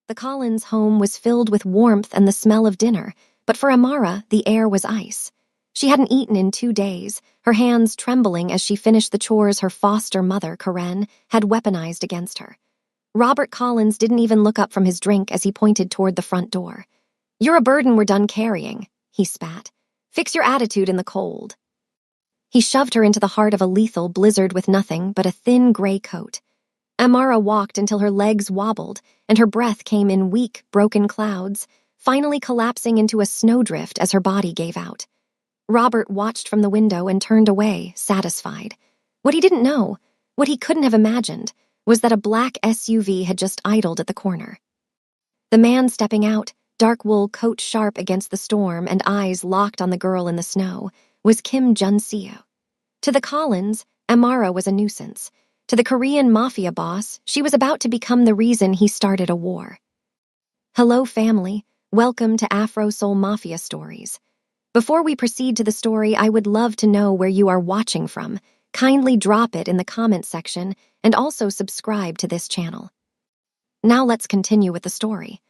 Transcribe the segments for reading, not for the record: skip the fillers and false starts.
The Collins home was filled with warmth and the smell of dinner, but for Amara, the air was ice. She hadn't eaten in 2 days, her hands trembling as she finished the chores her foster mother, Karen, had weaponized against her. Robert Collins didn't even look up from his drink as he pointed toward the front door. "You're a burden we're done carrying," he spat. "Fix your attitude in the cold." He shoved her into the heart of a lethal blizzard with nothing but a thin gray coat. Amara walked until her legs wobbled and her breath came in weak, broken clouds, finally collapsing into a snowdrift as her body gave out. Robert watched from the window and turned away, satisfied. What he didn't know, what he couldn't have imagined, was that a black SUV had just idled at the corner. The man stepping out, dark wool coat sharp against the storm and eyes locked on the girl in the snow, was Kim Jun-seo. To the Collins, Amara was a nuisance. To the Korean Mafia boss, she was about to become the reason he started a war. Hello, family. Welcome to Afro Soul Mafia Stories. Before we proceed to the story, I would love to know where you are watching from. Kindly drop it in the comment section and also subscribe to this channel. Now let's continue with the story.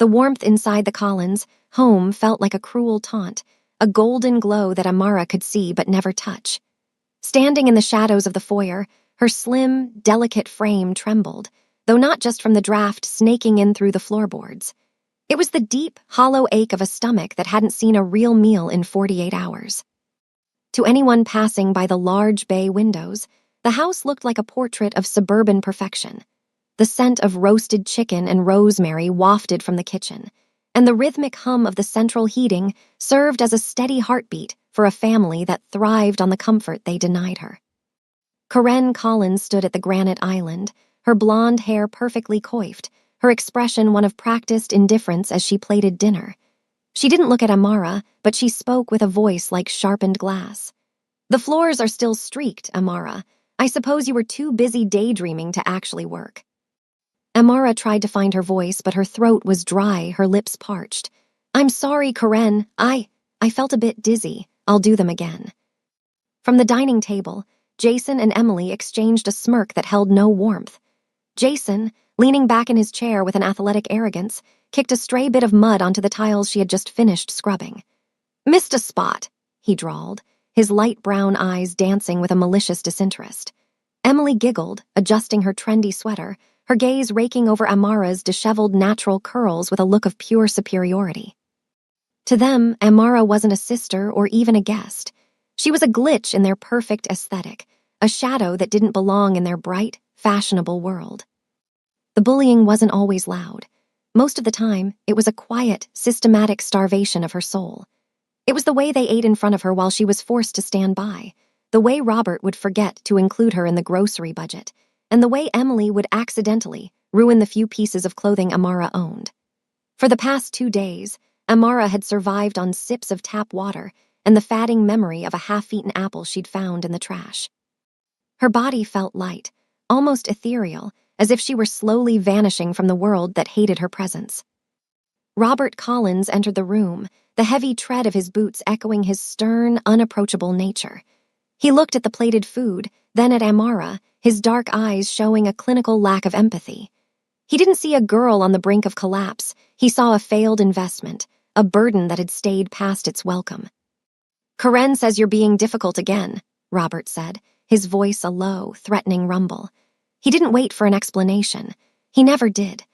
The warmth inside the Collins home felt like a cruel taunt, a golden glow that Amara could see but never touch. Standing in the shadows of the foyer, her slim, delicate frame trembled, though not just from the draft snaking in through the floorboards. It was the deep, hollow ache of a stomach that hadn't seen a real meal in 48 hours. To anyone passing by the large bay windows, the house looked like a portrait of suburban perfection. The scent of roasted chicken and rosemary wafted from the kitchen, and the rhythmic hum of the central heating served as a steady heartbeat for a family that thrived on the comfort they denied her. Karen Collins stood at the granite island, her blonde hair perfectly coiffed, her expression one of practiced indifference as she plated dinner. She didn't look at Amara, but she spoke with a voice like sharpened glass. "The floors are still streaked, Amara. I suppose you were too busy daydreaming to actually work." Amara tried to find her voice, but her throat was dry, her lips parched. "I'm sorry, Karen. I felt a bit dizzy. I'll do them again." From the dining table, Jason and Emily exchanged a smirk that held no warmth. Jason, leaning back in his chair with an athletic arrogance, kicked a stray bit of mud onto the tiles she had just finished scrubbing. "Missed a spot," he drawled, his light brown eyes dancing with a malicious disinterest. Emily giggled, adjusting her trendy sweater, her gaze raking over Amara's disheveled natural curls with a look of pure superiority. To them, Amara wasn't a sister or even a guest. She was a glitch in their perfect aesthetic, a shadow that didn't belong in their bright, fashionable world. The bullying wasn't always loud. Most of the time, it was a quiet, systematic starvation of her soul. It was the way they ate in front of her while she was forced to stand by, the way Robert would forget to include her in the grocery budget, and the way Emily would accidentally ruin the few pieces of clothing Amara owned. For the past 2 days, Amara had survived on sips of tap water and the fatting memory of a half-eaten apple she'd found in the trash. Her body felt light, almost ethereal, as if she were slowly vanishing from the world that hated her presence. Robert Collins entered the room, the heavy tread of his boots echoing his stern, unapproachable nature. He looked at the plated food, then at Amara, his dark eyes showing a clinical lack of empathy. He didn't see a girl on the brink of collapse. He saw a failed investment, a burden that had stayed past its welcome. "Karen says you're being difficult again," Robert said, his voice a low, threatening rumble. He didn't wait for an explanation. He never did.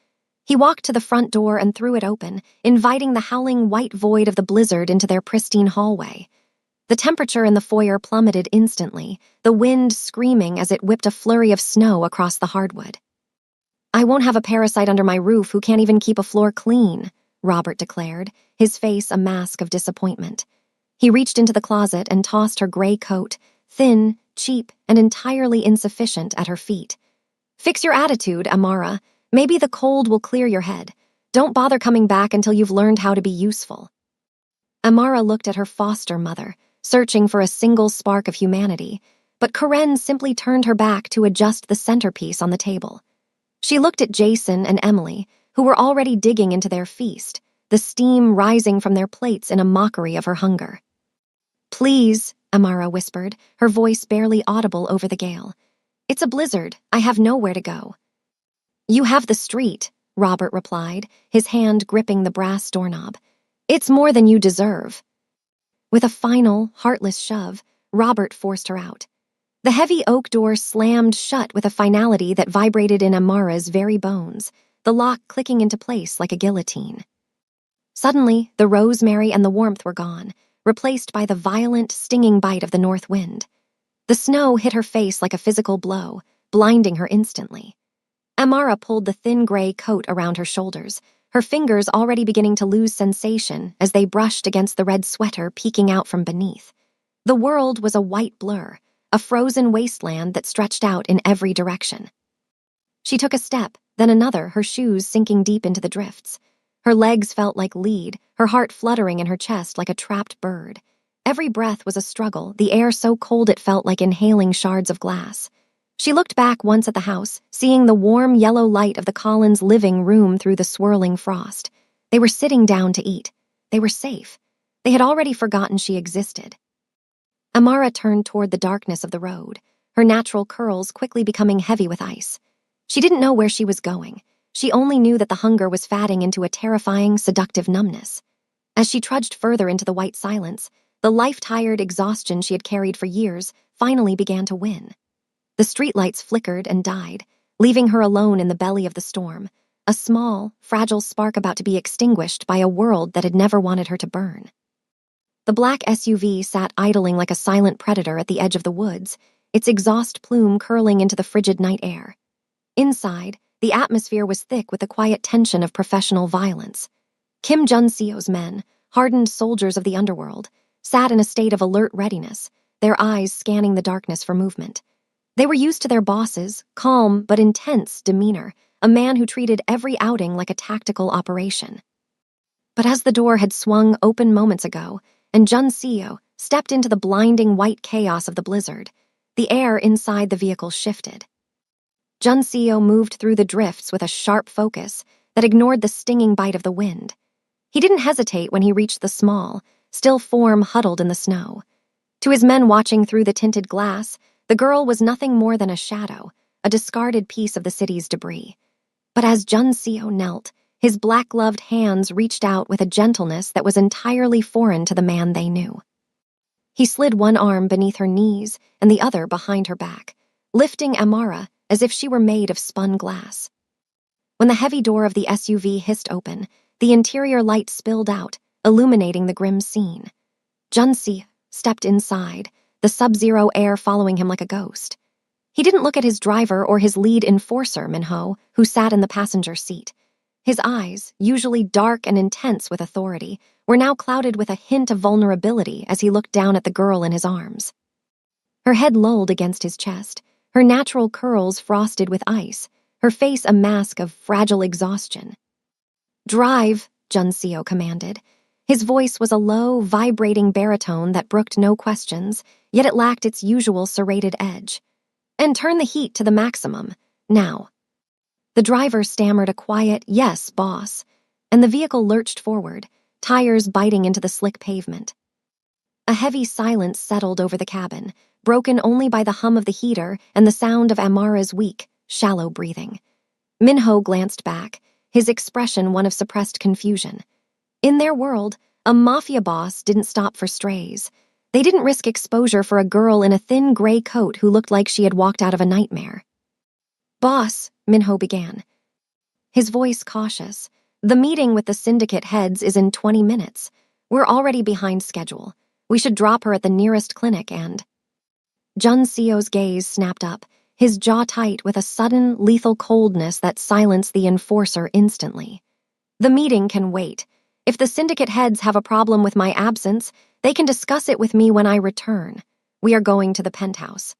He walked to the front door and threw it open, inviting the howling white void of the blizzard into their pristine hallway. The temperature in the foyer plummeted instantly, the wind screaming as it whipped a flurry of snow across the hardwood. "I won't have a parasite under my roof who can't even keep a floor clean," Robert declared, his face a mask of disappointment. He reached into the closet and tossed her gray coat, thin, cheap, and entirely insufficient, at her feet. "Fix your attitude, Amara. Maybe the cold will clear your head. Don't bother coming back until you've learned how to be useful." Amara looked at her foster mother, searching for a single spark of humanity, but Karen simply turned her back to adjust the centerpiece on the table. She looked at Jason and Emily, who were already digging into their feast, the steam rising from their plates in a mockery of her hunger. "Please," Amara whispered, her voice barely audible over the gale. "It's a blizzard. I have nowhere to go." "You have the street," Robert replied, his hand gripping the brass doorknob. "It's more than you deserve." With a final, heartless shove, Robert forced her out. The heavy oak door slammed shut with a finality that vibrated in Amara's very bones, the lock clicking into place like a guillotine. Suddenly, the rosemary and the warmth were gone, replaced by the violent, stinging bite of the north wind. The snow hit her face like a physical blow, blinding her instantly. Amara pulled the thin gray coat around her shoulders, her fingers already beginning to lose sensation as they brushed against the red sweater peeking out from beneath. The world was a white blur, a frozen wasteland that stretched out in every direction. She took a step, then another, her shoes sinking deep into the drifts. Her legs felt like lead, her heart fluttering in her chest like a trapped bird. Every breath was a struggle, the air so cold it felt like inhaling shards of glass. She looked back once at the house, seeing the warm yellow light of the Collins living room through the swirling frost. They were sitting down to eat. They were safe. They had already forgotten she existed. Amara turned toward the darkness of the road, her natural curls quickly becoming heavy with ice. She didn't know where she was going. She only knew that the hunger was fatting into a terrifying, seductive numbness. As she trudged further into the white silence, the life-tired exhaustion she had carried for years finally began to win. The streetlights flickered and died, leaving her alone in the belly of the storm, a small, fragile spark about to be extinguished by a world that had never wanted her to burn. The black SUV sat idling like a silent predator at the edge of the woods, its exhaust plume curling into the frigid night air. Inside, the atmosphere was thick with the quiet tension of professional violence. Kim Jun-seo's men, hardened soldiers of the underworld, sat in a state of alert readiness, their eyes scanning the darkness for movement. They were used to their boss's calm but intense demeanor, a man who treated every outing like a tactical operation. But as the door had swung open moments ago, and Jun-seo stepped into the blinding white chaos of the blizzard, the air inside the vehicle shifted. Jun-seo moved through the drifts with a sharp focus that ignored the stinging bite of the wind. He didn't hesitate when he reached the small, still form huddled in the snow. To his men watching through the tinted glass, the girl was nothing more than a shadow, a discarded piece of the city's debris. But as Jun-seo knelt, his black-gloved hands reached out with a gentleness that was entirely foreign to the man they knew. He slid one arm beneath her knees and the other behind her back, lifting Amara as if she were made of spun glass. When the heavy door of the SUV hissed open, the interior light spilled out, illuminating the grim scene. Jun-seo stepped inside, the sub-zero air following him like a ghost. He didn't look at his driver or his lead enforcer, Minho, who sat in the passenger seat. His eyes, usually dark and intense with authority, were now clouded with a hint of vulnerability as he looked down at the girl in his arms. Her head lolled against his chest, her natural curls frosted with ice, her face a mask of fragile exhaustion. "Drive," Jun-seo commanded. His voice was a low, vibrating baritone that brooked no questions, yet it lacked its usual serrated edge. "And turn the heat to the maximum, now." The driver stammered a quiet, "Yes, boss," and the vehicle lurched forward, tires biting into the slick pavement. A heavy silence settled over the cabin, broken only by the hum of the heater and the sound of Amara's weak, shallow breathing. Minho glanced back, his expression one of suppressed confusion. In their world, a mafia boss didn't stop for strays. They didn't risk exposure for a girl in a thin gray coat who looked like she had walked out of a nightmare. "Boss," Minho began, his voice cautious, "the meeting with the syndicate heads is in 20 minutes. We're already behind schedule. We should drop her at the nearest clinic and—" Jun-seo's gaze snapped up, his jaw tight with a sudden, lethal coldness that silenced the enforcer instantly. "The meeting can wait. If the syndicate heads have a problem with my absence, they can discuss it with me when I return. We are going to the penthouse."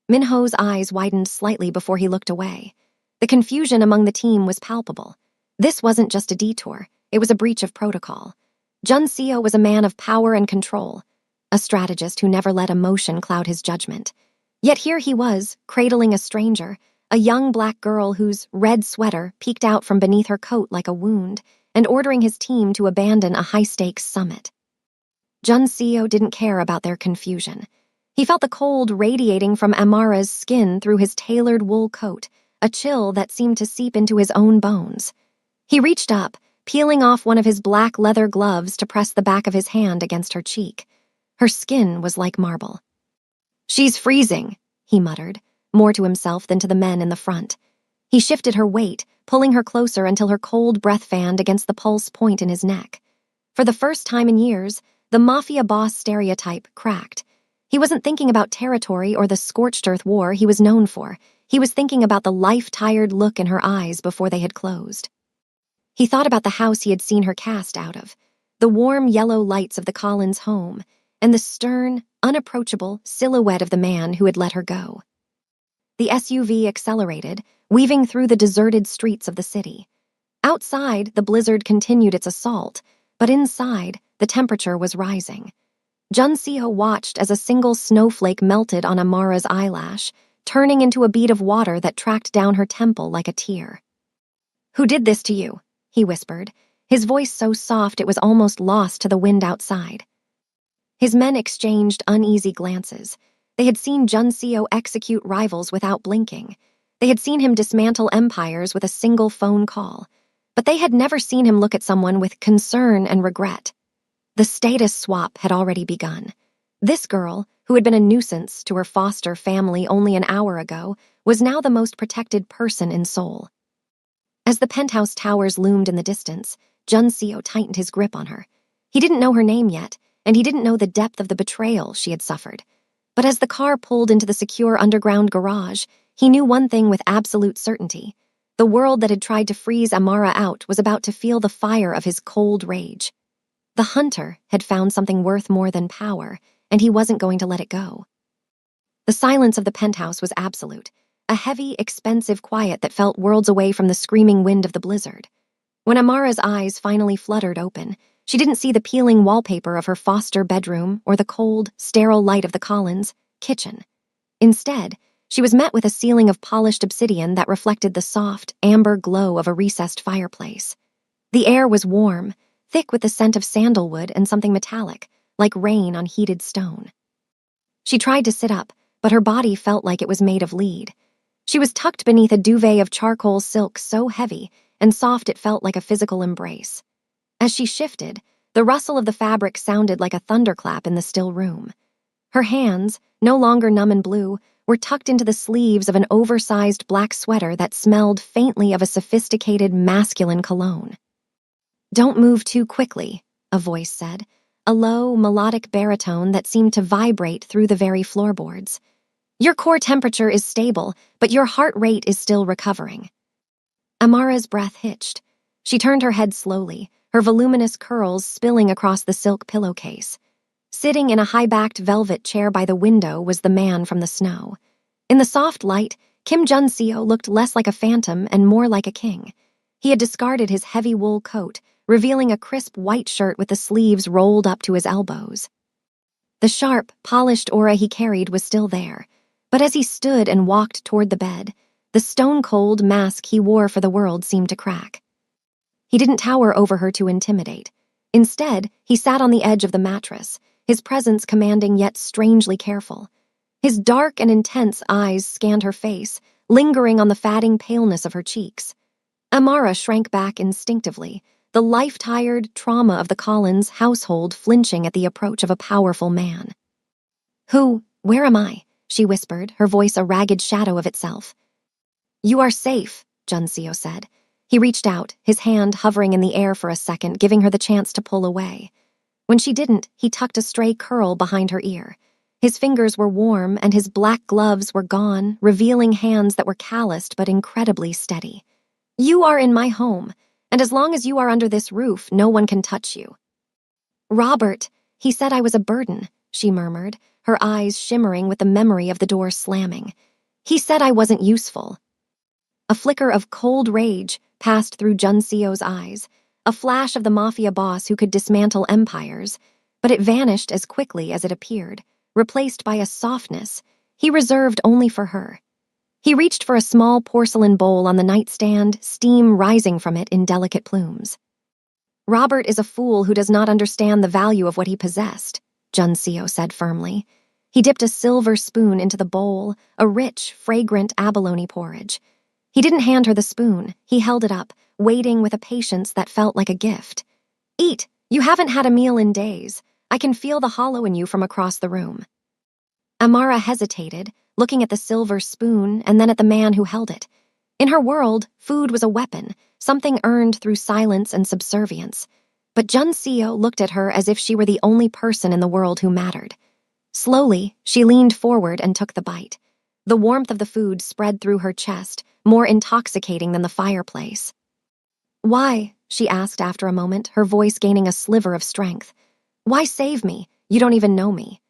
Minho's eyes widened slightly before he looked away. The confusion among the team was palpable. This wasn't just a detour, it was a breach of protocol. Jun-seo was a man of power and control, a strategist who never let emotion cloud his judgment. Yet here he was, cradling a stranger, a young black girl whose red sweater peeked out from beneath her coat like a wound, and ordering his team to abandon a high-stakes summit. Jun-seo didn't care about their confusion. He felt the cold radiating from Amara's skin through his tailored wool coat, a chill that seemed to seep into his own bones. He reached up, peeling off one of his black leather gloves to press the back of his hand against her cheek. Her skin was like marble. "She's freezing," he muttered, more to himself than to the men in the front. He shifted her weight, pulling her closer until her cold breath fanned against the pulse point in his neck. For the first time in years, the Mafia boss stereotype cracked. He wasn't thinking about territory or the scorched earth war he was known for. He was thinking about the life-tired look in her eyes before they had closed. He thought about the house he had seen her cast out of, the warm yellow lights of the Collins home, and the stern, unapproachable silhouette of the man who had let her go. The SUV accelerated, weaving through the deserted streets of the city. Outside, the blizzard continued its assault, but inside, the temperature was rising. Junseo watched as a single snowflake melted on Amara's eyelash, turning into a bead of water that tracked down her temple like a tear. "Who did this to you?" he whispered, his voice so soft it was almost lost to the wind outside. His men exchanged uneasy glances. They had seen Junseo execute rivals without blinking. They had seen him dismantle empires with a single phone call. But they had never seen him look at someone with concern and regret. The status swap had already begun. This girl, who had been a nuisance to her foster family only an hour ago, was now the most protected person in Seoul. As the penthouse towers loomed in the distance, Junseo tightened his grip on her. He didn't know her name yet, and he didn't know the depth of the betrayal she had suffered. But as the car pulled into the secure underground garage, he knew one thing with absolute certainty. The world that had tried to freeze Amara out was about to feel the fire of his cold rage. The hunter had found something worth more than power, and he wasn't going to let it go. The silence of the penthouse was absolute, a heavy, expensive quiet that felt worlds away from the screaming wind of the blizzard. When Amara's eyes finally fluttered open, she didn't see the peeling wallpaper of her foster bedroom or the cold, sterile light of the Collins kitchen. Instead, she was met with a ceiling of polished obsidian that reflected the soft, amber glow of a recessed fireplace. The air was warm, thick with the scent of sandalwood and something metallic, like rain on heated stone. She tried to sit up, but her body felt like it was made of lead. She was tucked beneath a duvet of charcoal silk so heavy and soft it felt like a physical embrace. As she shifted, the rustle of the fabric sounded like a thunderclap in the still room. Her hands, no longer numb and blue, were tucked into the sleeves of an oversized black sweater that smelled faintly of a sophisticated masculine cologne. "Don't move too quickly," a voice said, a low, melodic baritone that seemed to vibrate through the very floorboards. "Your core temperature is stable, but your heart rate is still recovering." Amara's breath hitched. She turned her head slowly, her voluminous curls spilling across the silk pillowcase. Sitting in a high-backed velvet chair by the window was the man from the snow. In the soft light, Kim Junseo looked less like a phantom and more like a king. He had discarded his heavy wool coat, revealing a crisp white shirt with the sleeves rolled up to his elbows. The sharp, polished aura he carried was still there, but as he stood and walked toward the bed, the stone-cold mask he wore for the world seemed to crack. He didn't tower over her to intimidate. Instead, he sat on the edge of the mattress, his presence commanding yet strangely careful. His dark and intense eyes scanned her face, lingering on the fatting paleness of her cheeks. Amara shrank back instinctively, the life-tired trauma of the Collins household flinching at the approach of a powerful man. Where am I?" she whispered, her voice a ragged shadow of itself. "You are safe," Junseo said. He reached out, his hand hovering in the air for a second, giving her the chance to pull away. When she didn't, he tucked a stray curl behind her ear. His fingers were warm, and his black gloves were gone, revealing hands that were calloused but incredibly steady. "You are in my home, and as long as you are under this roof, no one can touch you." "Robert, he said I was a burden," she murmured, her eyes shimmering with the memory of the door slamming. "He said I wasn't useful." A flicker of cold rage passed through Junseo's eyes, a flash of the Mafia boss who could dismantle empires, but it vanished as quickly as it appeared, replaced by a softness he reserved only for her. He reached for a small porcelain bowl on the nightstand, steam rising from it in delicate plumes. "Robert is a fool who does not understand the value of what he possessed," Junseo said firmly. He dipped a silver spoon into the bowl, a rich, fragrant abalone porridge. He didn't hand her the spoon. He held it up, waiting with a patience that felt like a gift. Eat. You haven't had a meal in days. I can feel the hollow in you from across the room. Amara hesitated, looking at the silver spoon and then at the man who held it. In her world, food was a weapon, something earned through silence and subservience. But Junseo looked at her as if she were the only person in the world who mattered. Slowly, she leaned forward and took the bite. The warmth of the food spread through her chest, more intoxicating than the fireplace. Why? She asked after a moment, her voice gaining a sliver of strength. Why save me? You don't even know me.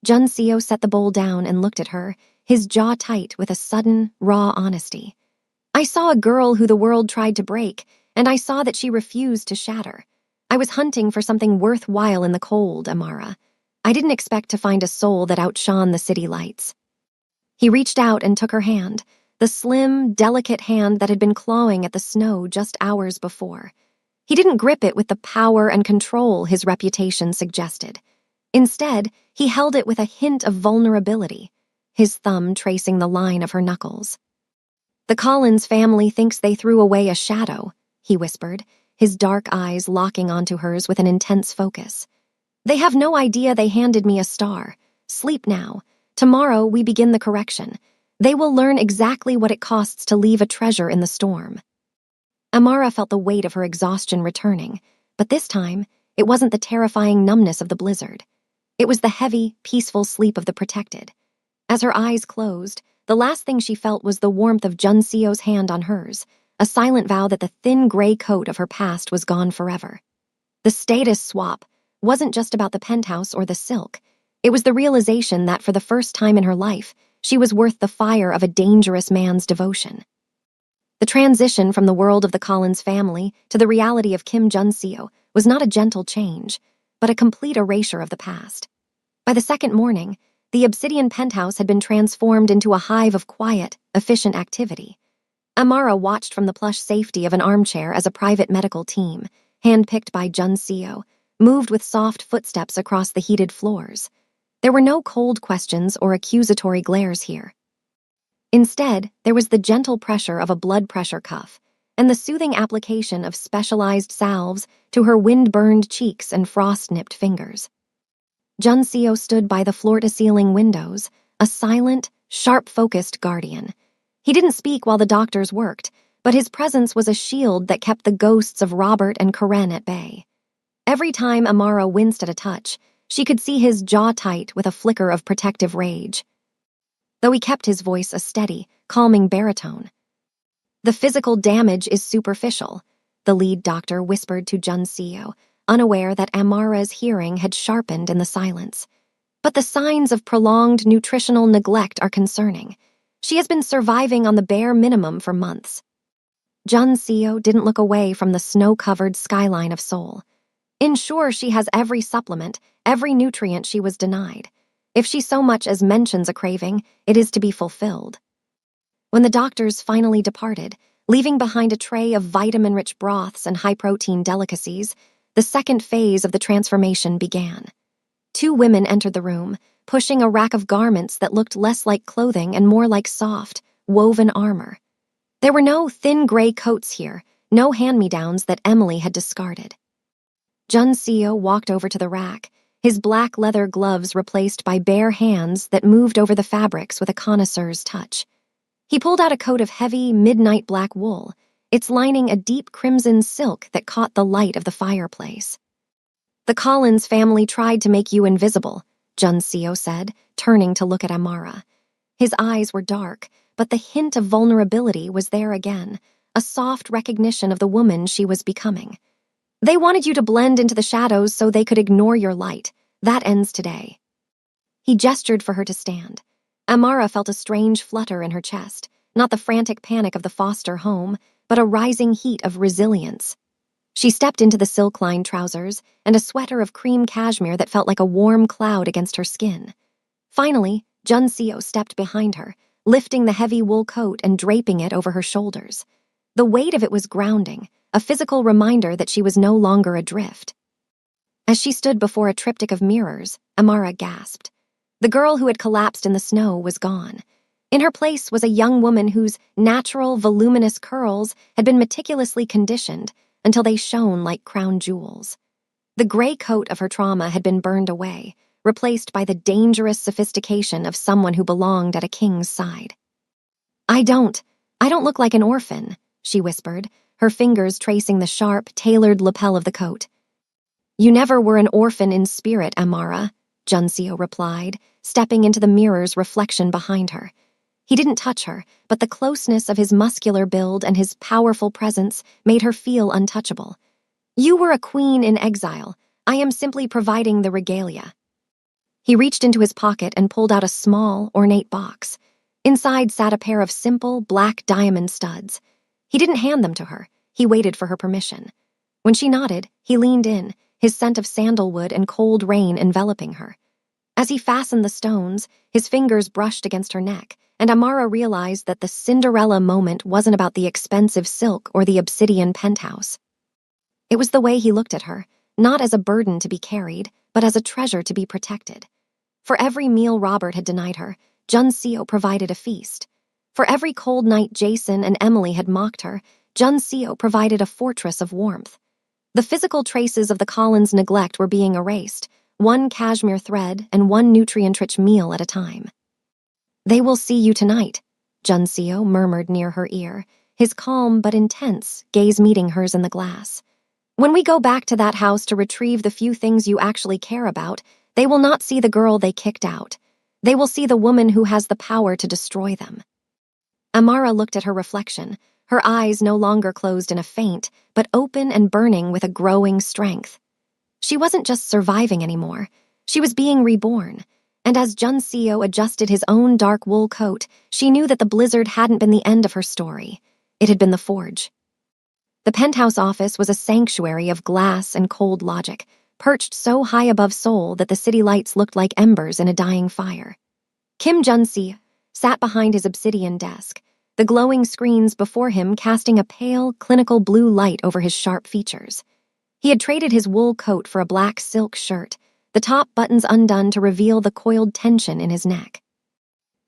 Junseo set the bowl down and looked at her, his jaw tight with a sudden, raw honesty. I saw a girl who the world tried to break, and I saw that she refused to shatter. I was hunting for something worthwhile in the cold, Amara. I didn't expect to find a soul that outshone the city lights. He reached out and took her hand, the slim, delicate hand that had been clawing at the snow just hours before. He didn't grip it with the power and control his reputation suggested. Instead, he held it with a hint of vulnerability, his thumb tracing the line of her knuckles. The Collins family thinks they threw away a shadow, he whispered, his dark eyes locking onto hers with an intense focus. They have no idea they handed me a star. Sleep now. Tomorrow we begin the correction. They will learn exactly what it costs to leave a treasure in the storm. Amara felt the weight of her exhaustion returning, but this time, it wasn't the terrifying numbness of the blizzard. It was the heavy, peaceful sleep of the protected. As her eyes closed, the last thing she felt was the warmth of Junseo's hand on hers, a silent vow that the thin gray coat of her past was gone forever. The status swap wasn't just about the penthouse or the silk. It was the realization that for the first time in her life, she was worth the fire of a dangerous man's devotion. The transition from the world of the Collins family to the reality of Kim Junseo was not a gentle change, but a complete erasure of the past. By the second morning, the obsidian penthouse had been transformed into a hive of quiet, efficient activity. Amara watched from the plush safety of an armchair as a private medical team, handpicked by Junseo, moved with soft footsteps across the heated floors. There were no cold questions or accusatory glares here. Instead, there was the gentle pressure of a blood pressure cuff and the soothing application of specialized salves to her wind-burned cheeks and frost-nipped fingers. Junseo stood by the floor-to-ceiling windows, a silent, sharp-focused guardian. He didn't speak while the doctors worked, but his presence was a shield that kept the ghosts of Robert and Karen at bay. Every time Amara winced at a touch, she could see his jaw tight with a flicker of protective rage. Though he kept his voice a steady, calming baritone. The physical damage is superficial, the lead doctor whispered to Junseo, unaware that Amara's hearing had sharpened in the silence. But the signs of prolonged nutritional neglect are concerning. She has been surviving on the bare minimum for months. Junseo didn't look away from the snow-covered skyline of Seoul. Ensure she has every supplement, every nutrient she was denied. If she so much as mentions a craving, it is to be fulfilled. When the doctors finally departed, leaving behind a tray of vitamin-rich broths and high-protein delicacies, the second phase of the transformation began. Two women entered the room, pushing a rack of garments that looked less like clothing and more like soft, woven armor. There were no thin gray coats here, no hand-me-downs that Emily had discarded. Junseo walked over to the rack, his black leather gloves replaced by bare hands that moved over the fabrics with a connoisseur's touch. He pulled out a coat of heavy, midnight black wool, its lining a deep crimson silk that caught the light of the fireplace. The Collins family tried to make you invisible, Junseo said, turning to look at Amara. His eyes were dark, but the hint of vulnerability was there again, a soft recognition of the woman she was becoming. They wanted you to blend into the shadows so they could ignore your light. That ends today. He gestured for her to stand. Amara felt a strange flutter in her chest, not the frantic panic of the foster home, but a rising heat of resilience. She stepped into the silk-lined trousers and a sweater of cream cashmere that felt like a warm cloud against her skin. Finally, Junseo stepped behind her, lifting the heavy wool coat and draping it over her shoulders. The weight of it was grounding, a physical reminder that she was no longer adrift. As she stood before a triptych of mirrors, Amara gasped. The girl who had collapsed in the snow was gone. In her place was a young woman whose natural, voluminous curls had been meticulously conditioned until they shone like crown jewels. The gray coat of her trauma had been burned away, replaced by the dangerous sophistication of someone who belonged at a king's side. I don't look like an orphan," she whispered, her fingers tracing the sharp, tailored lapel of the coat. "You never were an orphan in spirit, Amara," Junseo replied, stepping into the mirror's reflection behind her. He didn't touch her, but the closeness of his muscular build and his powerful presence made her feel untouchable. "You were a queen in exile. I am simply providing the regalia." He reached into his pocket and pulled out a small, ornate box. Inside sat a pair of simple, black diamond studs. He didn't hand them to her. He waited for her permission. When she nodded, he leaned in, his scent of sandalwood and cold rain enveloping her. As he fastened the stones, his fingers brushed against her neck, and Amara realized that the Cinderella moment wasn't about the expensive silk or the obsidian penthouse. It was the way he looked at her, not as a burden to be carried, but as a treasure to be protected. For every meal Robert had denied her, Junseo provided a feast. For every cold night Jason and Emily had mocked her, Junseo provided a fortress of warmth. The physical traces of the Collins' neglect were being erased, one cashmere thread and one nutrient-rich meal at a time. "They will see you tonight," Junseo murmured near her ear, his calm but intense gaze meeting hers in the glass. "When we go back to that house to retrieve the few things you actually care about, they will not see the girl they kicked out. They will see the woman who has the power to destroy them." Amara looked at her reflection, her eyes no longer closed in a faint, but open and burning with a growing strength. She wasn't just surviving anymore. She was being reborn. And as Junseo adjusted his own dark wool coat, she knew that the blizzard hadn't been the end of her story. It had been the forge. The penthouse office was a sanctuary of glass and cold logic, perched so high above Seoul that the city lights looked like embers in a dying fire. Kim Junseo sat behind his obsidian desk, the glowing screens before him casting a pale, clinical blue light over his sharp features. He had traded his wool coat for a black silk shirt, the top buttons undone to reveal the coiled tension in his neck.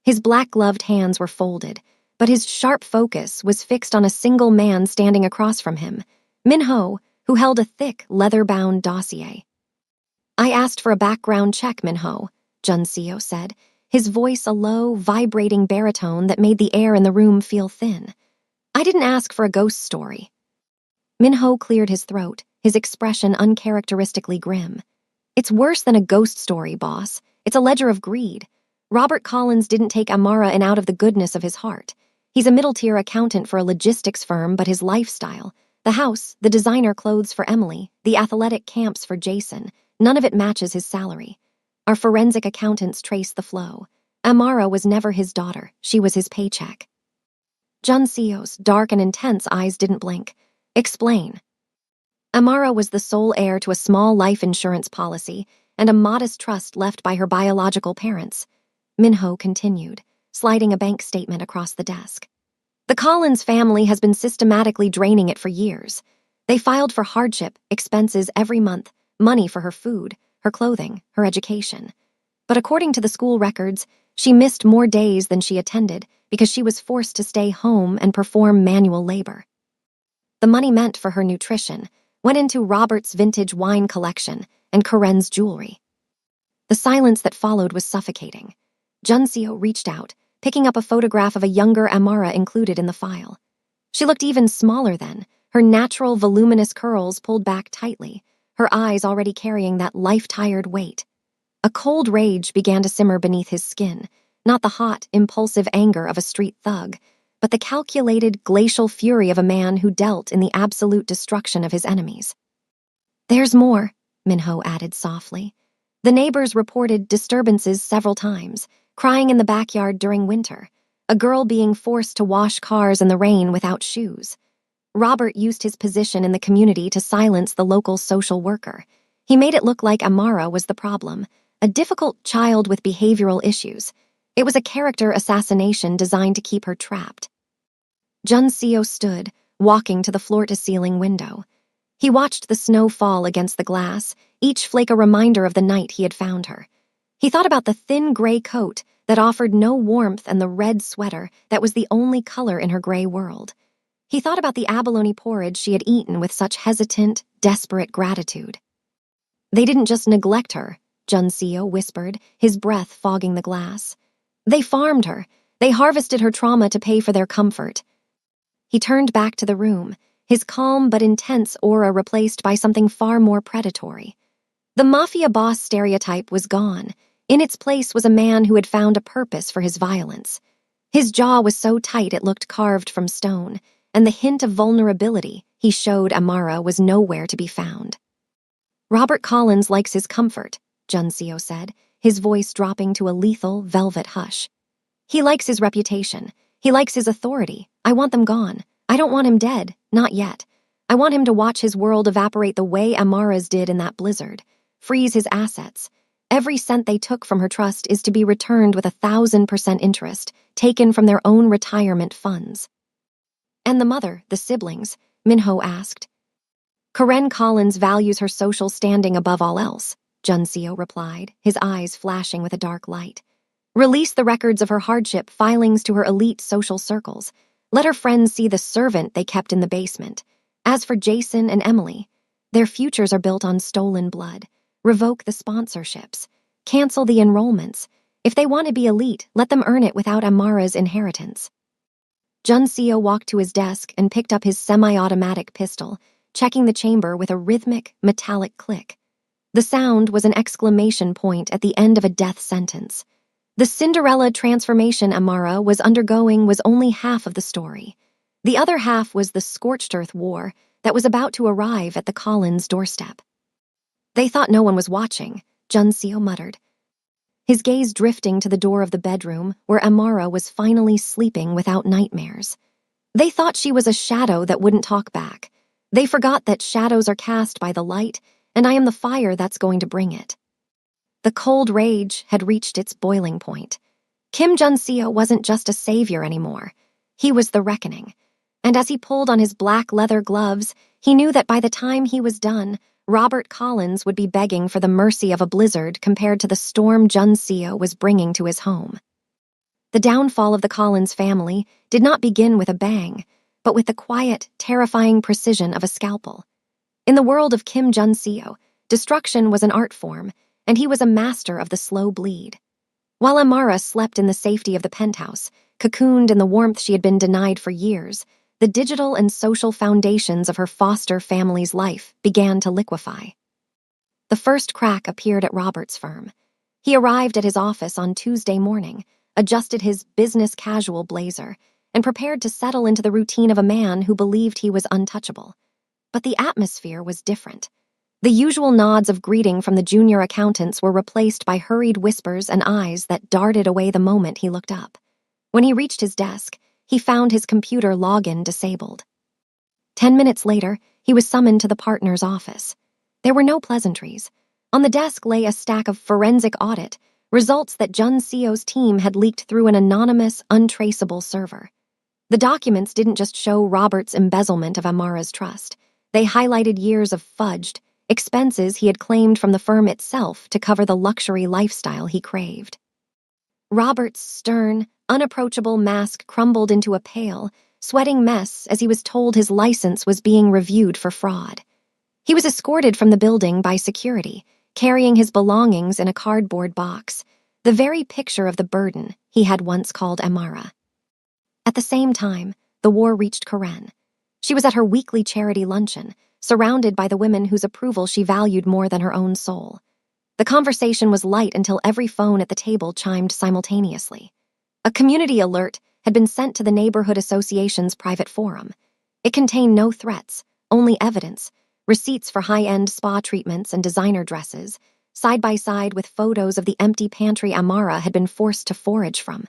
His black-gloved hands were folded, but his sharp focus was fixed on a single man standing across from him, Minho, who held a thick, leather-bound dossier. "I asked for a background check, Minho," Junseo said, his voice a low, vibrating baritone that made the air in the room feel thin. "I didn't ask for a ghost story." Minho cleared his throat, his expression uncharacteristically grim. "It's worse than a ghost story, boss. It's a ledger of greed. Robert Collins didn't take Amara in out of the goodness of his heart. He's a middle-tier accountant for a logistics firm, but his lifestyle, the house, the designer clothes for Emily, the athletic camps for Jason, none of it matches his salary. Our forensic accountants trace the flow. Amara was never his daughter. She was his paycheck." Junseo's dark and intense eyes didn't blink. "Explain." Amara was the sole heir to a small life insurance policy and a modest trust left by her biological parents. Minho continued, sliding a bank statement across the desk. "The Collins family has been systematically draining it for years. They filed for hardship expenses every month, money for her food, her clothing, her education. But according to the school records, she missed more days than she attended because she was forced to stay home and perform manual labor. The money meant for her nutrition went into Robert's vintage wine collection and Karen's jewelry." The silence that followed was suffocating. Junseo reached out, picking up a photograph of a younger Amara included in the file. She looked even smaller then, her natural voluminous curls pulled back tightly, her eyes already carrying that life-tired weight. A cold rage began to simmer beneath his skin, not the hot, impulsive anger of a street thug, but the calculated, glacial fury of a man who dealt in the absolute destruction of his enemies. "There's more," Minho added softly. "The neighbors reported disturbances several times, crying in the backyard during winter, a girl being forced to wash cars in the rain without shoes. Robert used his position in the community to silence the local social worker. He made it look like Amara was the problem, a difficult child with behavioral issues. It was a character assassination designed to keep her trapped." Junseo stood, walking to the floor-to-ceiling window. He watched the snow fall against the glass, each flake a reminder of the night he had found her. He thought about the thin gray coat that offered no warmth and the red sweater that was the only color in her gray world. He thought about the abalone porridge she had eaten with such hesitant, desperate gratitude. They didn't just neglect her, Junseo whispered, his breath fogging the glass. They farmed her. They harvested her trauma to pay for their comfort. He turned back to the room, his calm but intense aura replaced by something far more predatory. The mafia boss stereotype was gone. In its place was a man who had found a purpose for his violence. His jaw was so tight it looked carved from stone, and the hint of vulnerability he showed Amara was nowhere to be found. Robert Collins likes his comfort, Junseo said, his voice dropping to a lethal, velvet hush. He likes his reputation. He likes his authority. I want them gone. I don't want him dead, not yet. I want him to watch his world evaporate the way Amara's did in that blizzard. Freeze his assets. Every cent they took from her trust is to be returned with 1,000% interest, taken from their own retirement funds. And the mother, the siblings, Minho asked. Karen Collins values her social standing above all else, Junseo replied, his eyes flashing with a dark light. Release the records of her hardship filings to her elite social circles. Let her friends see the servant they kept in the basement. As for Jason and Emily, their futures are built on stolen blood. Revoke the sponsorships. Cancel the enrollments. If they want to be elite, let them earn it without Amara's inheritance. Junseo walked to his desk and picked up his semi-automatic pistol, checking the chamber with a rhythmic, metallic click. The sound was an exclamation point at the end of a death sentence. The Cinderella transformation Amara was undergoing was only half of the story. The other half was the scorched earth war that was about to arrive at the Collins' doorstep. They thought no one was watching, Junseo muttered, his gaze drifting to the door of the bedroom where Amara was finally sleeping without nightmares. They thought she was a shadow that wouldn't talk back. They forgot that shadows are cast by the light, and I am the fire that's going to bring it. The cold rage had reached its boiling point. Kim Junseo wasn't just a savior anymore. He was the reckoning. And as he pulled on his black leather gloves, he knew that by the time he was done, Robert Collins would be begging for the mercy of a blizzard compared to the storm Junseo was bringing to his home. The downfall of the Collins family did not begin with a bang, but with the quiet, terrifying precision of a scalpel. In the world of Kim Junseo, destruction was an art form, and he was a master of the slow bleed. While Amara slept in the safety of the penthouse, cocooned in the warmth she had been denied for years, the digital and social foundations of her foster family's life began to liquefy. The first crack appeared at Robert's firm. He arrived at his office on Tuesday morning, adjusted his business-casual blazer, and prepared to settle into the routine of a man who believed he was untouchable. But the atmosphere was different. The usual nods of greeting from the junior accountants were replaced by hurried whispers and eyes that darted away the moment he looked up. When he reached his desk, he found his computer login disabled. 10 minutes later, he was summoned to the partner's office. There were no pleasantries. On the desk lay a stack of forensic audit, results that Junseo's team had leaked through an anonymous, untraceable server. The documents didn't just show Robert's embezzlement of Amara's trust. They highlighted years of fudged, expenses he had claimed from the firm itself to cover the luxury lifestyle he craved. Robert's stern, unapproachable mask crumbled into a pale, sweating mess as he was told his license was being reviewed for fraud. He was escorted from the building by security, carrying his belongings in a cardboard box, the very picture of the burden he had once called Amara. At the same time, the war reached Karen. She was at her weekly charity luncheon, surrounded by the women whose approval she valued more than her own soul. The conversation was light until every phone at the table chimed simultaneously. A community alert had been sent to the Neighborhood Association's private forum. It contained no threats, only evidence, receipts for high-end spa treatments and designer dresses, side by side with photos of the empty pantry Amara had been forced to forage from.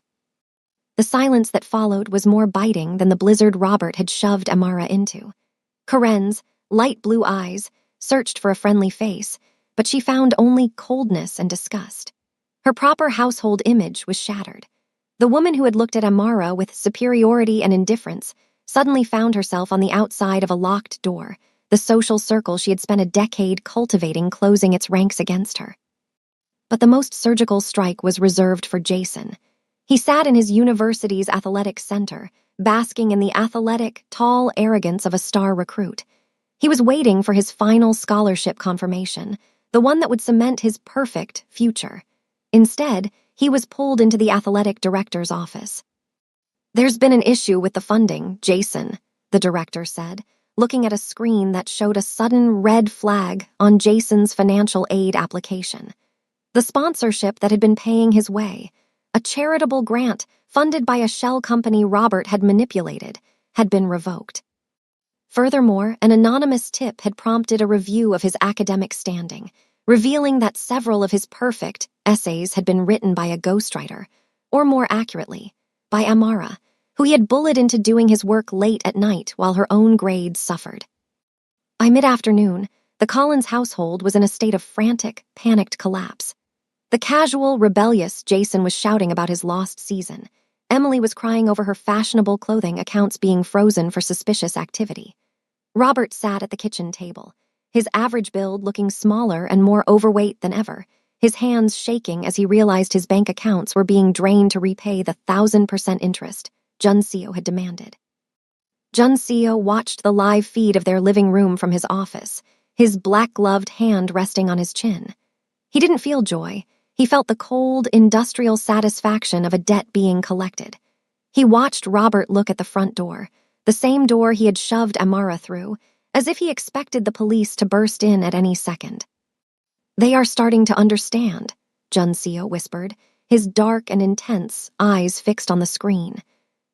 The silence that followed was more biting than the blizzard Robert had shoved Amara into. Karen's light blue eyes searched for a friendly face, but she found only coldness and disgust. Her proper household image was shattered. The woman who had looked at Amara with superiority and indifference suddenly found herself on the outside of a locked door, the social circle she had spent a decade cultivating closing its ranks against her. But the most surgical strike was reserved for Jason. He sat in his university's athletic center, basking in the athletic, tall arrogance of a star recruit. He was waiting for his final scholarship confirmation, the one that would cement his perfect future. Instead, he was pulled into the athletic director's office. "There's been an issue with the funding, Jason," the director said, looking at a screen that showed a sudden red flag on Jason's financial aid application. The sponsorship that had been paying his way, a charitable grant funded by a shell company Robert had manipulated, had been revoked. Furthermore, an anonymous tip had prompted a review of his academic standing, revealing that several of his perfect essays had been written by a ghostwriter, or more accurately, by Amara, who he had bullied into doing his work late at night while her own grades suffered. By mid-afternoon, the Collins household was in a state of frantic, panicked collapse. The casual, rebellious Jason was shouting about his lost season. Emily was crying over her fashionable clothing accounts being frozen for suspicious activity. Robert sat at the kitchen table, his average build looking smaller and more overweight than ever, his hands shaking as he realized his bank accounts were being drained to repay the 1,000% interest Juncio had demanded. Juncio watched the live feed of their living room from his office, his black-gloved hand resting on his chin. He didn't feel joy. He felt the cold, industrial satisfaction of a debt being collected. He watched Robert look at the front door, the same door he had shoved Amara through, as if he expected the police to burst in at any second. "They are starting to understand," Juncio whispered, his dark and intense eyes fixed on the screen.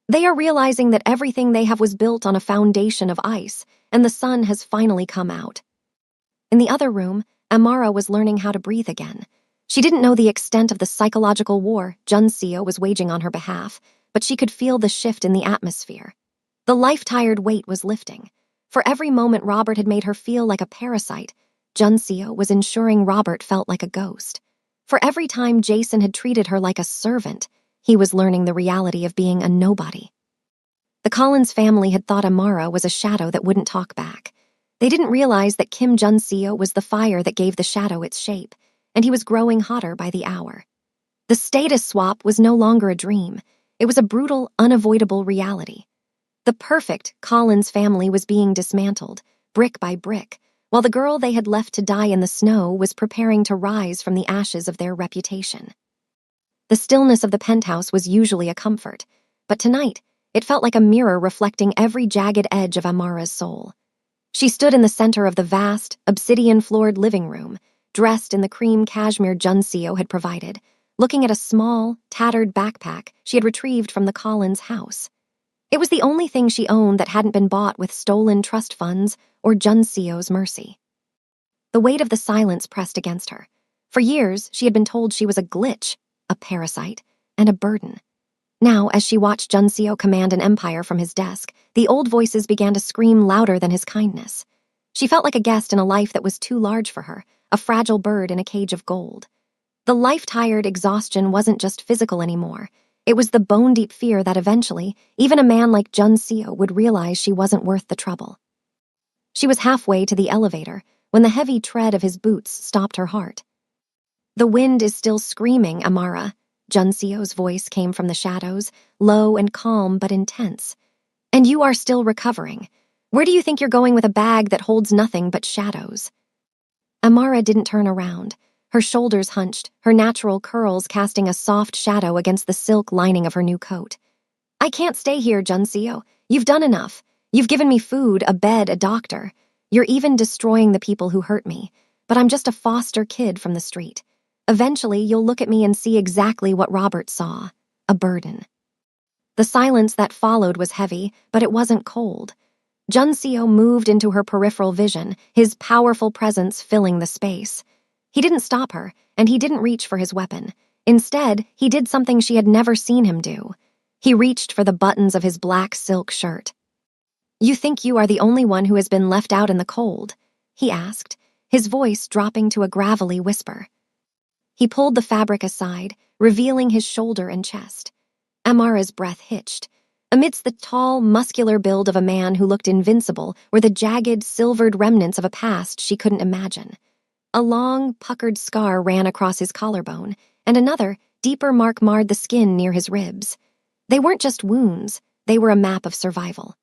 "They are realizing that everything they have was built on a foundation of ice, and the sun has finally come out." In the other room, Amara was learning how to breathe again. She didn't know the extent of the psychological war Juncio was waging on her behalf, but she could feel the shift in the atmosphere. The life-tired weight was lifting. For every moment Robert had made her feel like a parasite, Juncio was ensuring Robert felt like a ghost. For every time Jason had treated her like a servant, he was learning the reality of being a nobody. The Collins family had thought Amara was a shadow that wouldn't talk back. They didn't realize that Kim Juncio was the fire that gave the shadow its shape, and he was growing hotter by the hour. The status swap was no longer a dream. It was a brutal, unavoidable reality. The perfect Collins family was being dismantled, brick by brick, while the girl they had left to die in the snow was preparing to rise from the ashes of their reputation. The stillness of the penthouse was usually a comfort, but tonight it felt like a mirror reflecting every jagged edge of Amara's soul. She stood in the center of the vast, obsidian-floored living room, dressed in the cream cashmere Juncio had provided, looking at a small, tattered backpack she had retrieved from the Collins house. It was the only thing she owned that hadn't been bought with stolen trust funds or Juncio's mercy. The weight of the silence pressed against her. For years, she had been told she was a glitch, a parasite, and a burden. Now, as she watched Juncio command an empire from his desk, the old voices began to scream louder than his kindness. She felt like a guest in a life that was too large for her, a fragile bird in a cage of gold. The life-tired exhaustion wasn't just physical anymore. It was the bone-deep fear that eventually, even a man like Juncio would realize she wasn't worth the trouble. She was halfway to the elevator when the heavy tread of his boots stopped her heart. "The wind is still screaming, Amara." Juncio's voice came from the shadows, low and calm but intense. "And you are still recovering. Where do you think you're going with a bag that holds nothing but shadows?" Amara didn't turn around, her shoulders hunched, her natural curls casting a soft shadow against the silk lining of her new coat. "I can't stay here, Juncio. You've done enough. You've given me food, a bed, a doctor. You're even destroying the people who hurt me, but I'm just a foster kid from the street. Eventually, you'll look at me and see exactly what Robert saw, a burden." The silence that followed was heavy, but it wasn't cold. Juncio moved into her peripheral vision, his powerful presence filling the space. He didn't stop her, and he didn't reach for his weapon. Instead, he did something she had never seen him do. He reached for the buttons of his black silk shirt. "You think you are the only one who has been left out in the cold?" he asked, his voice dropping to a gravelly whisper. He pulled the fabric aside, revealing his shoulder and chest. Amara's breath hitched. Amidst the tall, muscular build of a man who looked invincible were the jagged, silvered remnants of a past she couldn't imagine. A long, puckered scar ran across his collarbone, and another, deeper mark marred the skin near his ribs. They weren't just wounds, they were a map of survival.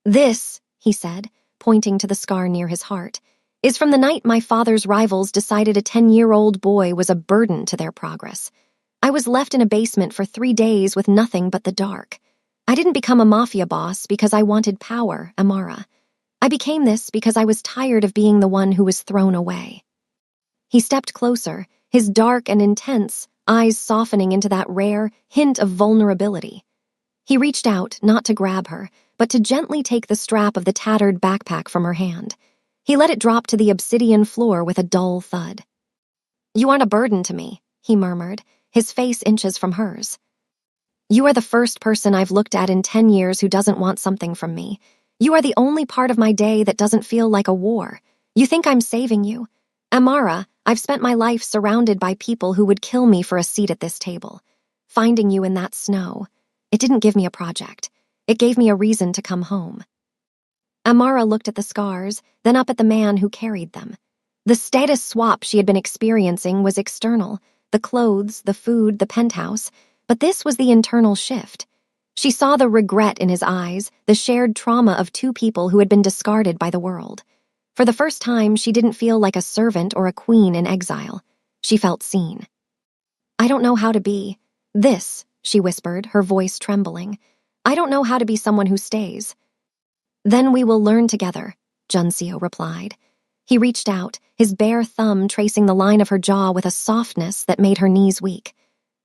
"This," he said, pointing to the scar near his heart, "is from the night my father's rivals decided a 10-year-old boy was a burden to their progress. I was left in a basement for 3 days with nothing but the dark. I didn't become a mafia boss because I wanted power, Amara. I became this because I was tired of being the one who was thrown away." He stepped closer, his dark and intense eyes softening into that rare hint of vulnerability. He reached out, not to grab her, but to gently take the strap of the tattered backpack from her hand. He let it drop to the obsidian floor with a dull thud. "You aren't a burden to me," he murmured, his face inches from hers. "You are the first person I've looked at in 10 years who doesn't want something from me. You are the only part of my day that doesn't feel like a war. You think I'm saving you? Amara, I've spent my life surrounded by people who would kill me for a seat at this table. Finding you in that snow, it didn't give me a project. It gave me a reason to come home." Amara looked at the scars, then up at the man who carried them. The status swap she had been experiencing was external, the clothes, the food, the penthouse, but this was the internal shift. She saw the regret in his eyes, the shared trauma of 2 people who had been discarded by the world. For the first time, she didn't feel like a servant or a queen in exile. She felt seen. "I don't know how to be this," she whispered, her voice trembling. "I don't know how to be someone who stays." "Then we will learn together," Junseo replied. He reached out, his bare thumb tracing the line of her jaw with a softness that made her knees weak.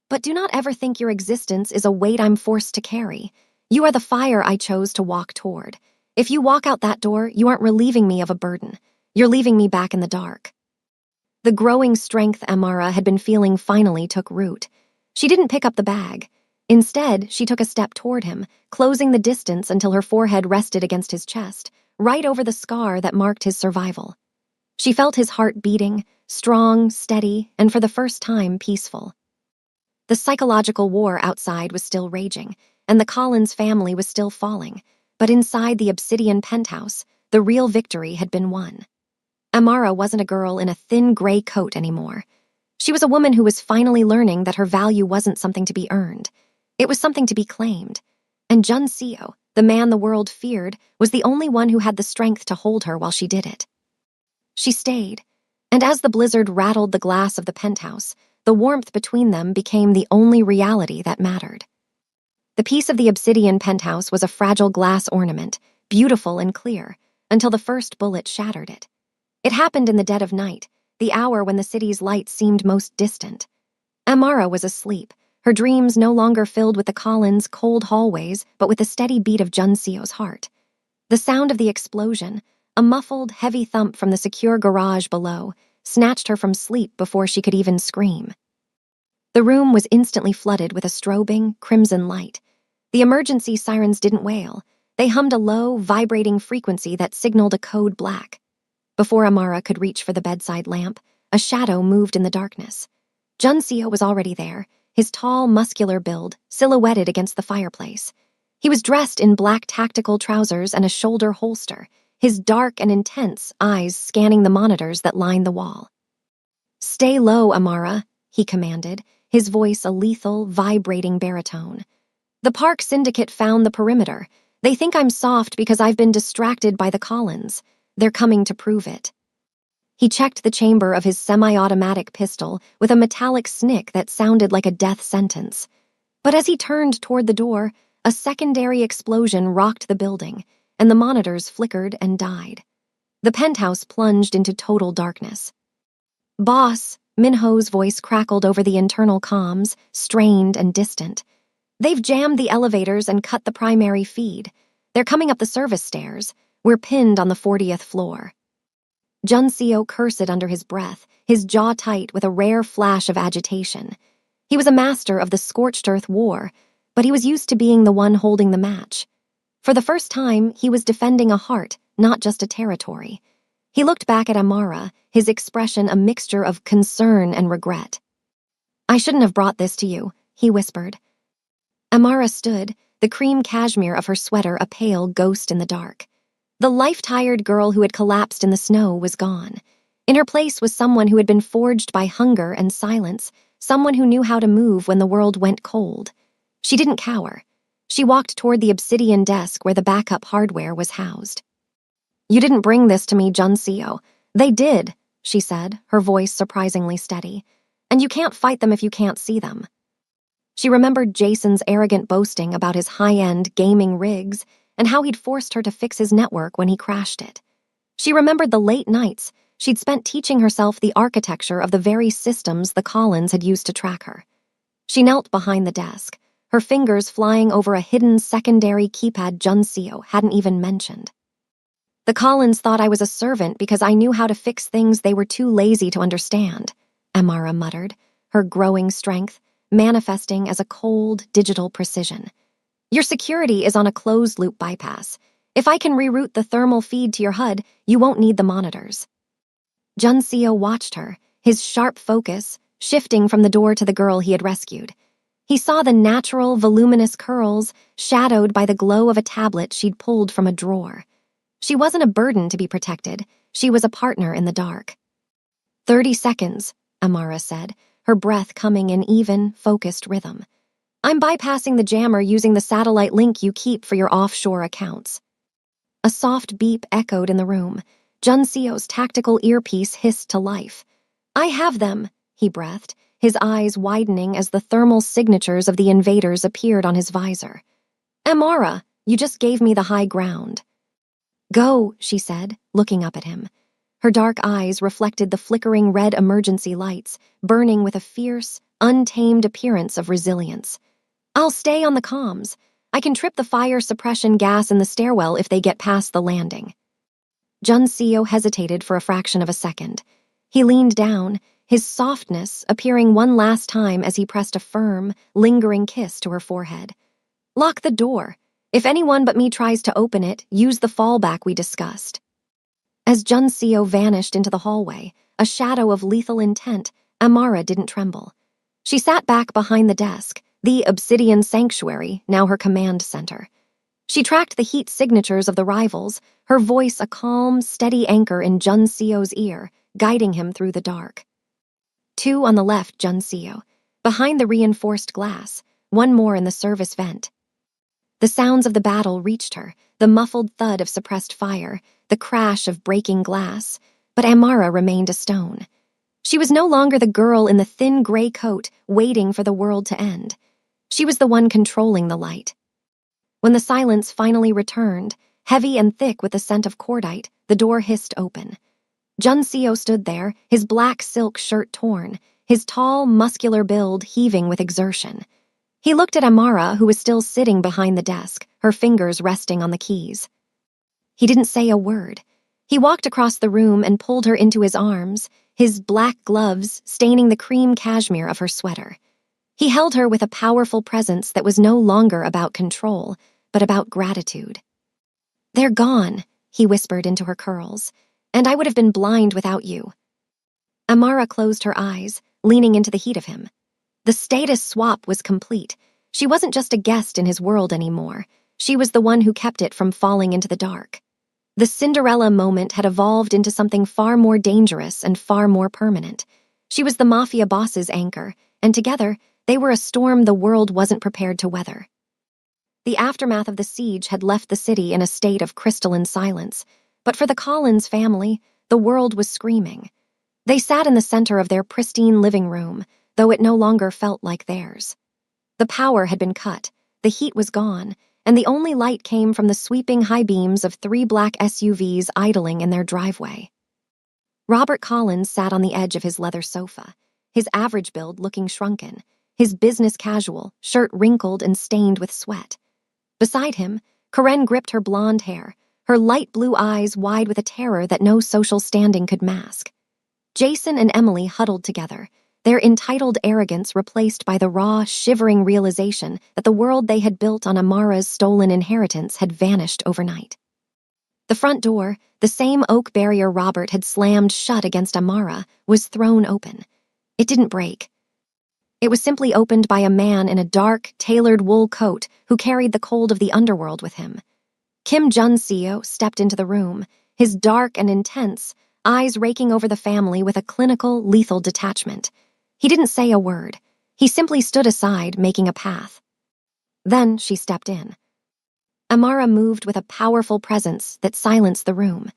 "But do not ever think your existence is a weight I'm forced to carry. You are the fire I chose to walk toward. If you walk out that door, you aren't relieving me of a burden. You're leaving me back in the dark." The growing strength Amara had been feeling finally took root. She didn't pick up the bag. Instead, she took a step toward him, closing the distance until her forehead rested against his chest, right over the scar that marked his survival. She felt his heart beating, strong, steady, and for the first time peaceful. The psychological war outside was still raging, and the Collins family was still falling, but inside the obsidian penthouse, the real victory had been won. Amara wasn't a girl in a thin gray coat anymore. She was a woman who was finally learning that her value wasn't something to be earned. It was something to be claimed. And Junseo, the man the world feared, was the only one who had the strength to hold her while she did it. She stayed, and as the blizzard rattled the glass of the penthouse, the warmth between them became the only reality that mattered. The piece of the obsidian penthouse was a fragile glass ornament, beautiful and clear, until the first bullet shattered it. It happened in the dead of night, the hour when the city's light seemed most distant. Amara was asleep, her dreams no longer filled with the Collins' cold hallways, but with the steady beat of Junseo's heart. The sound of the explosion, a muffled, heavy thump from the secure garage below, snatched her from sleep before she could even scream. The room was instantly flooded with a strobing, crimson light. The emergency sirens didn't wail. They hummed a low, vibrating frequency that signaled a code black. Before Amara could reach for the bedside lamp, a shadow moved in the darkness. Junseo was already there, his tall, muscular build silhouetted against the fireplace. He was dressed in black tactical trousers and a shoulder holster, his dark and intense eyes scanning the monitors that lined the wall. "Stay low, Amara," he commanded, his voice a lethal, vibrating baritone. "The Park Syndicate found the perimeter. They think I'm soft because I've been distracted by the Collins. They're coming to prove it." He checked the chamber of his semi-automatic pistol with a metallic snick that sounded like a death sentence. But as he turned toward the door, a secondary explosion rocked the building, and the monitors flickered and died. The penthouse plunged into total darkness. "Boss," Minho's voice crackled over the internal comms, strained and distant. "They've jammed the elevators and cut the primary feed. They're coming up the service stairs. We're pinned on the 40th floor." Junseo cursed under his breath, his jaw tight with a rare flash of agitation. He was a master of the scorched earth war, but he was used to being the one holding the match. For the first time, he was defending a heart, not just a territory. He looked back at Amara, his expression a mixture of concern and regret. "I shouldn't have brought this to you," he whispered. Amara stood, the cream cashmere of her sweater a pale ghost in the dark. The life-tired girl who had collapsed in the snow was gone. In her place was someone who had been forged by hunger and silence, someone who knew how to move when the world went cold. She didn't cower. She walked toward the obsidian desk where the backup hardware was housed. "You didn't bring this to me, Junseo." "They did," she said, her voice surprisingly steady. "And you can't fight them if you can't see them." She remembered Jason's arrogant boasting about his high-end gaming rigs and how he'd forced her to fix his network when he crashed it. She remembered the late nights she'd spent teaching herself the architecture of the very systems the Collins had used to track her. She knelt behind the desk, her fingers flying over a hidden secondary keypad Junseo hadn't even mentioned. "The Collins thought I was a servant because I knew how to fix things they were too lazy to understand," Amara muttered, her growing strength manifesting as a cold, digital precision. "Your security is on a closed-loop bypass. If I can reroute the thermal feed to your HUD, you won't need the monitors." Junseo watched her, his sharp focus shifting from the door to the girl he had rescued. He saw the natural, voluminous curls shadowed by the glow of a tablet she'd pulled from a drawer. She wasn't a burden to be protected. She was a partner in the dark. 30 seconds, Amara said, her breath coming in even, focused rhythm. "I'm bypassing the jammer using the satellite link you keep for your offshore accounts." A soft beep echoed in the room. Junseo's tactical earpiece hissed to life. "I have them," he breathed, his eyes widening as the thermal signatures of the invaders appeared on his visor. "Amara, you just gave me the high ground." "Go," she said, looking up at him. Her dark eyes reflected the flickering red emergency lights, burning with a fierce, untamed appearance of resilience. "I'll stay on the comms. I can trip the fire suppression gas in the stairwell if they get past the landing." Junseo hesitated for a fraction of a second. He leaned down, his softness appearing one last time as he pressed a firm, lingering kiss to her forehead. "Lock the door. If anyone but me tries to open it, use the fallback we discussed." As Junseo vanished into the hallway, a shadow of lethal intent, Amara didn't tremble. She sat back behind the desk, the obsidian sanctuary, now her command center. She tracked the heat signatures of the rivals, her voice a calm, steady anchor in Junseo's ear, guiding him through the dark. 2 on the left, Junseo. Behind the reinforced glass, 1 more in the service vent. The sounds of the battle reached her, the muffled thud of suppressed fire, the crash of breaking glass, but Amara remained a stone. She was no longer the girl in the thin gray coat waiting for the world to end. She was the one controlling the light. When the silence finally returned, heavy and thick with the scent of cordite, the door hissed open. Junseo stood there, his black silk shirt torn, his tall, muscular build heaving with exertion. He looked at Amara, who was still sitting behind the desk, her fingers resting on the keys. He didn't say a word. He walked across the room and pulled her into his arms, his black gloves staining the cream cashmere of her sweater. He held her with a powerful presence that was no longer about control, but about gratitude. "They're gone," he whispered into her curls, "and I would have been blind without you." Amara closed her eyes, leaning into the heat of him. The status swap was complete. She wasn't just a guest in his world anymore. She was the one who kept it from falling into the dark. The Cinderella moment had evolved into something far more dangerous and far more permanent. She was the Mafia boss's anchor, and together, they were a storm the world wasn't prepared to weather. The aftermath of the siege had left the city in a state of crystalline silence, but for the Collins family, the world was screaming. They sat in the center of their pristine living room, though it no longer felt like theirs. The power had been cut, the heat was gone, and the only light came from the sweeping high beams of 3 black SUVs idling in their driveway. Robert Collins sat on the edge of his leather sofa, his average build looking shrunken, his business casual, shirt wrinkled and stained with sweat. Beside him, Karen gripped her blonde hair, her light blue eyes wide with a terror that no social standing could mask. Jason and Emily huddled together, their entitled arrogance replaced by the raw, shivering realization that the world they had built on Amara's stolen inheritance had vanished overnight. The front door, the same oak barrier Robert had slammed shut against Amara, was thrown open. It didn't break. It was simply opened by a man in a dark, tailored wool coat who carried the cold of the underworld with him. Kim Junseo stepped into the room, his dark and intense, eyes raking over the family with a clinical, lethal detachment. He didn't say a word. He simply stood aside, making a path. Then she stepped in. Amara moved with a powerful presence that silenced the room.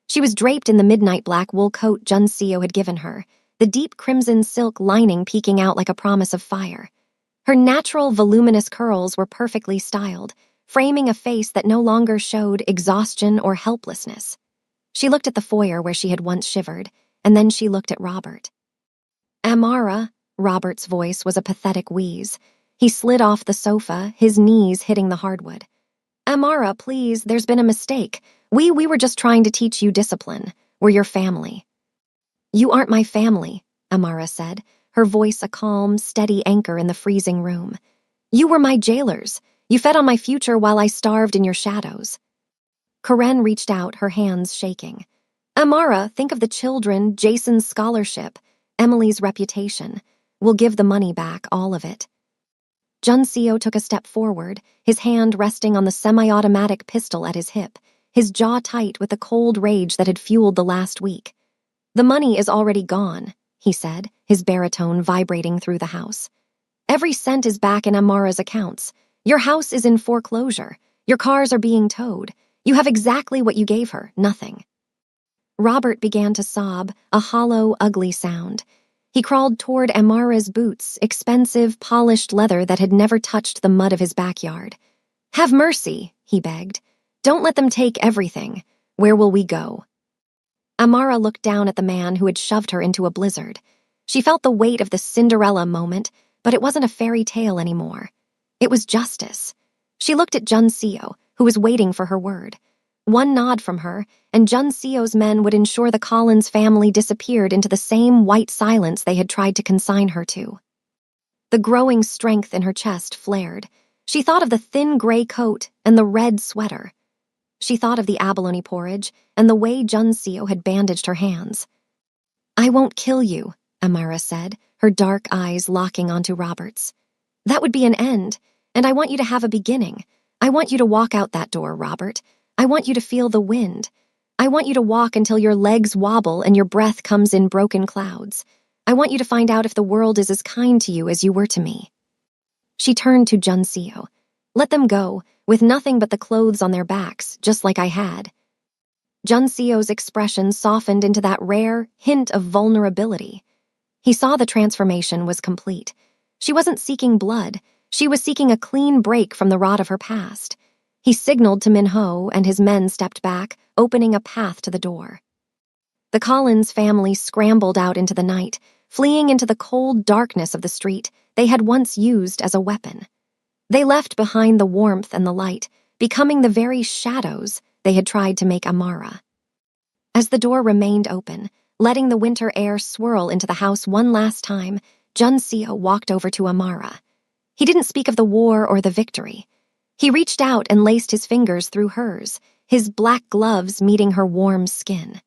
She was draped in the midnight black wool coat Junseo had given her, the deep crimson silk lining peeking out like a promise of fire. Her natural, voluminous curls were perfectly styled, framing a face that no longer showed exhaustion or helplessness. She looked at the foyer where she had once shivered, and then she looked at Robert. "Amara," Robert's voice was a pathetic wheeze. He slid off the sofa, his knees hitting the hardwood. "Amara, please, there's been a mistake. We were just trying to teach you discipline. We're your family." "You aren't my family," Amara said, her voice a calm, steady anchor in the freezing room. "You were my jailers. You fed on my future while I starved in your shadows." Karen reached out, her hands shaking. "Amara, think of the children, Jason's scholarship, Emily's reputation. We'll give the money back, all of it." Junseo took a step forward, his hand resting on the semi-automatic pistol at his hip, his jaw tight with the cold rage that had fueled the last week. "The money is already gone," he said, his baritone vibrating through the house. "Every cent is back in Amara's accounts. Your house is in foreclosure. Your cars are being towed. You have exactly what you gave her, nothing." Robert began to sob, a hollow, ugly sound. He crawled toward Amara's boots, expensive, polished leather that had never touched the mud of his backyard. "Have mercy," he begged. "Don't let them take everything. Where will we go?" Amara looked down at the man who had shoved her into a blizzard. She felt the weight of the Cinderella moment, but it wasn't a fairy tale anymore. It was justice. She looked at Junseo, who was waiting for her word. One nod from her, and Junseo's men would ensure the Collins family disappeared into the same white silence they had tried to consign her to. The growing strength in her chest flared. She thought of the thin gray coat and the red sweater. She thought of the abalone porridge and the way Junseo had bandaged her hands. "I won't kill you," Amara said, her dark eyes locking onto Robert's. "That would be an end, and I want you to have a beginning. I want you to walk out that door, Robert. I want you to feel the wind. I want you to walk until your legs wobble and your breath comes in broken clouds. I want you to find out if the world is as kind to you as you were to me." She turned to Junseo. "Let them go, with nothing but the clothes on their backs, just like I had." Junseo's expression softened into that rare hint of vulnerability. He saw the transformation was complete. She wasn't seeking blood. She was seeking a clean break from the rot of her past. He signaled to Minho, and his men stepped back, opening a path to the door. The Collins family scrambled out into the night, fleeing into the cold darkness of the street they had once used as a weapon. They left behind the warmth and the light, becoming the very shadows they had tried to make Amara. As the door remained open, letting the winter air swirl into the house one last time, Junseo walked over to Amara. He didn't speak of the war or the victory. He reached out and laced his fingers through hers, his black gloves meeting her warm skin.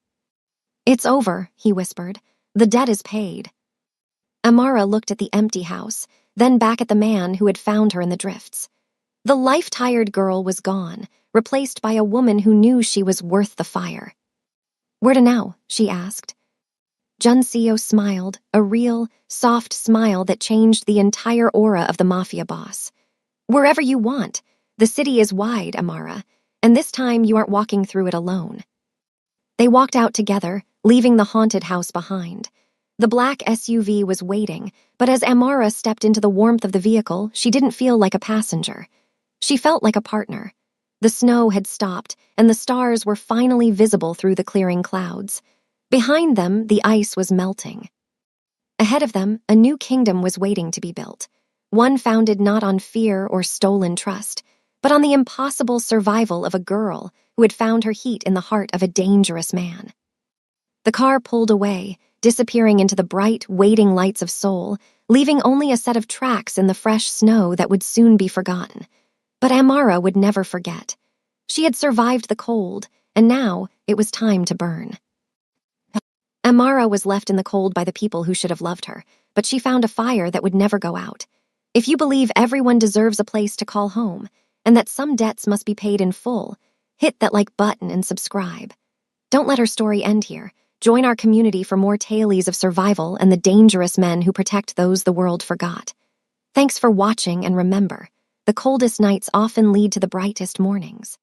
"It's over," he whispered. "The debt is paid." Amara looked at the empty house, then back at the man who had found her in the drifts. The life-tired girl was gone, replaced by a woman who knew she was worth the fire. "Where to now?" she asked. Junseo smiled, a real, soft smile that changed the entire aura of the Mafia boss. "Wherever you want. The city is wide, Amara, and this time you aren't walking through it alone." They walked out together, leaving the haunted house behind. The black SUV was waiting, but as Amara stepped into the warmth of the vehicle, she didn't feel like a passenger. She felt like a partner. The snow had stopped, and the stars were finally visible through the clearing clouds. Behind them, the ice was melting. Ahead of them, a new kingdom was waiting to be built, one founded not on fear or stolen trust, but on the impossible survival of a girl who had found her heat in the heart of a dangerous man. The car pulled away, disappearing into the bright, waiting lights of Seoul, leaving only a set of tracks in the fresh snow that would soon be forgotten. But Amara would never forget. She had survived the cold, and now it was time to burn. Amara was left in the cold by the people who should have loved her, but she found a fire that would never go out. If you believe everyone deserves a place to call home, and that some debts must be paid in full, hit that like button and subscribe. Don't let her story end here. Join our community for more tales of survival and the dangerous men who protect those the world forgot. Thanks for watching, and remember, the coldest nights often lead to the brightest mornings.